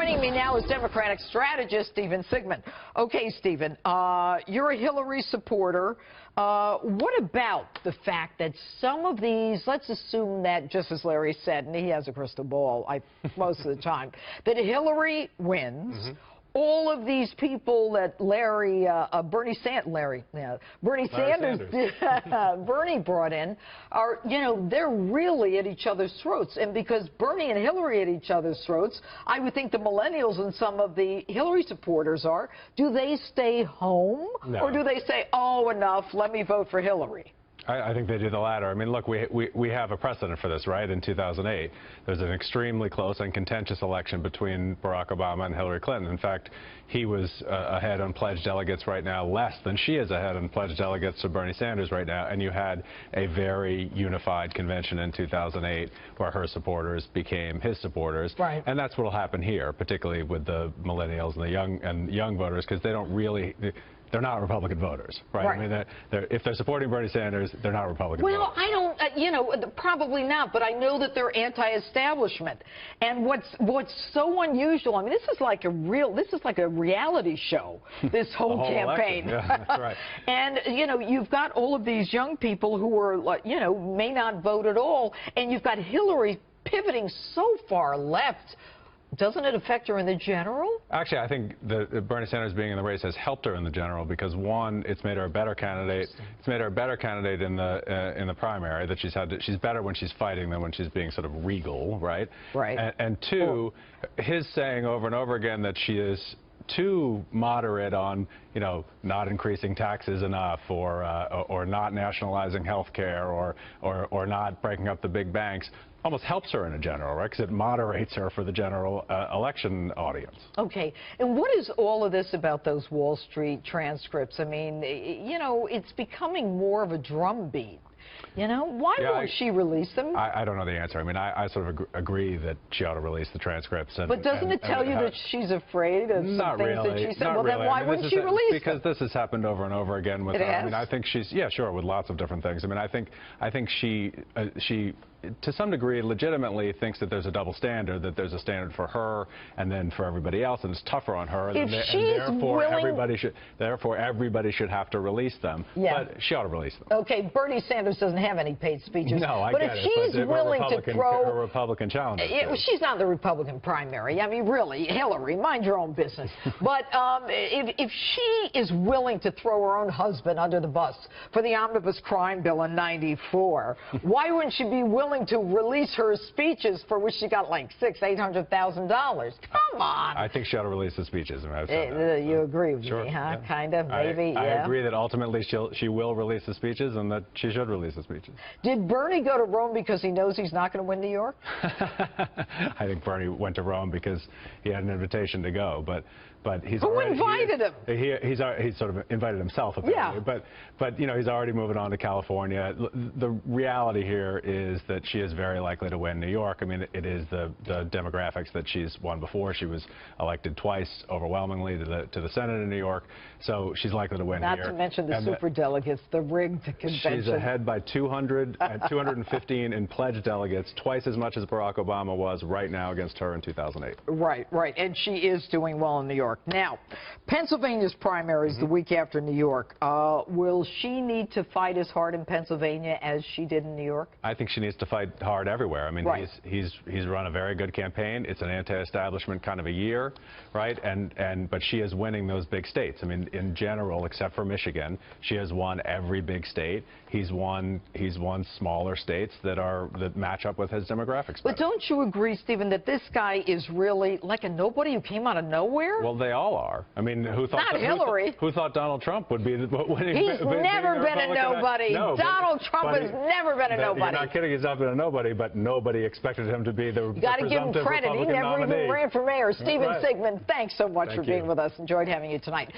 Joining me now is Democratic strategist Stephen Sigmund. Okay, Stephen, you're a Hillary supporter. What about the fact that some of these, let's assume that, just as Larry said, and he has a crystal ball most of the time, that Hillary wins. All of these people that Bernie Sanders Bernie brought in are, they're really at each other's throats. And because Bernie and Hillary at each other's throats, I would think the millennials and some of the Hillary supporters are. Do they stay home? No. Or do they say, oh, enough, let me vote for Hillary? I think they do the latter. I mean, look, we have a precedent for this, right? In 2008, there's an extremely close and contentious election between Barack Obama and Hillary Clinton. In fact, he was ahead on pledged delegates right now, less than she is ahead on pledged delegates to Bernie Sanders right now. And you had a very unified convention in 2008 where her supporters became his supporters. Right. And that's what will happen here, particularly with the millennials and the young voters, because they don't really. They're not Republican voters, right? I mean, if they're supporting Bernie Sanders, they're not Republican voters. Well, I don't, probably not, but I know that they're anti-establishment. And what's so unusual, I mean, this is like a reality show, this whole campaign. Yeah, that's right. And, you've got all of these young people who are, may not vote at all, and you've got Hillary pivoting so far left. Doesn't it affect her in the general? Actually, I think Bernie Sanders being in the race has helped her in the general because, one, it's made her a better candidate. It's made her a better candidate in the primary. That she's better when she's fighting than when she's being sort of regal, right? Right. And two, his saying over and over again that she is too moderate on, not increasing taxes enough, or not nationalizing health care, or not breaking up the big banks, almost helps her in a general, right? Because it moderates her for the general election audience. Okay. And what is all of this about those Wall Street transcripts? I mean, it's becoming more of a drumbeat. Why won't she release them? I don't know the answer. I mean, I sort of agree that she ought to release the transcripts. But doesn't it tell you that she's afraid of some things that she said? Well, then why wouldn't she release them? Because this has happened over and over again with her. It has? I mean, I think she's, yeah, sure, with lots of different things. I mean, I think she to some degree, legitimately thinks that there's a double standard, that there's a standard for her and then for everybody else, and it's tougher on her. And therefore, everybody should have to release them. Yeah. But she ought to release them. Okay, Bernie Sanders doesn't have any paid speeches. No, I but get if it. she's willing to throw her Republican challenger. She's not the Republican primary. I mean, really, Hillary, mind your own business. But if she is willing to throw her own husband under the bus for the omnibus crime bill in '94, why wouldn't she be willing to release her speeches for which she got like $800,000? Come on. I think she ought to release the speeches. You agree with me, huh? Yeah. Kind of, maybe. I agree that ultimately she will release the speeches and that she should release the speeches. Did Bernie go to Rome because he knows he's not going to win New York? I think Bernie went to Rome because he had an invitation to go, but he's Who invited him? He's sort of invited himself, apparently. Yeah. But he's already moving on to California. The reality here is that she is very likely to win New York. I mean, it is the demographics that she's won before. She was elected twice overwhelmingly to the Senate in New York, so she's likely to win here. Not to mention the superdelegates, the rigged convention. She's ahead by 215 in pledged delegates, twice as much as Barack Obama was right now against her in 2008. Right, and she is doing well in New York. Now, Pennsylvania's primary is the week after New York. Will she need to fight as hard in Pennsylvania as she did in New York? I think she needs to fight hard everywhere. I mean, right. he's run a very good campaign. It's an anti-establishment kind of a year, right? But she is winning those big states. I mean, in general, except for Michigan, she has won every big state. He's won smaller states that match up with his demographics. But don't you agree, Stephen, that this guy is really like a nobody who came out of nowhere? Well, they all are. I mean, who thought not Hillary? Who thought Donald Trump would be winning? He's never been a nobody. No, Donald Trump has never been a nobody. You're not kidding. He's not been a nobody, but nobody expected him to be the You got to give him credit. He never even ran for mayor. Stephen Sigmund, thanks so much for being with us. Enjoyed having you tonight.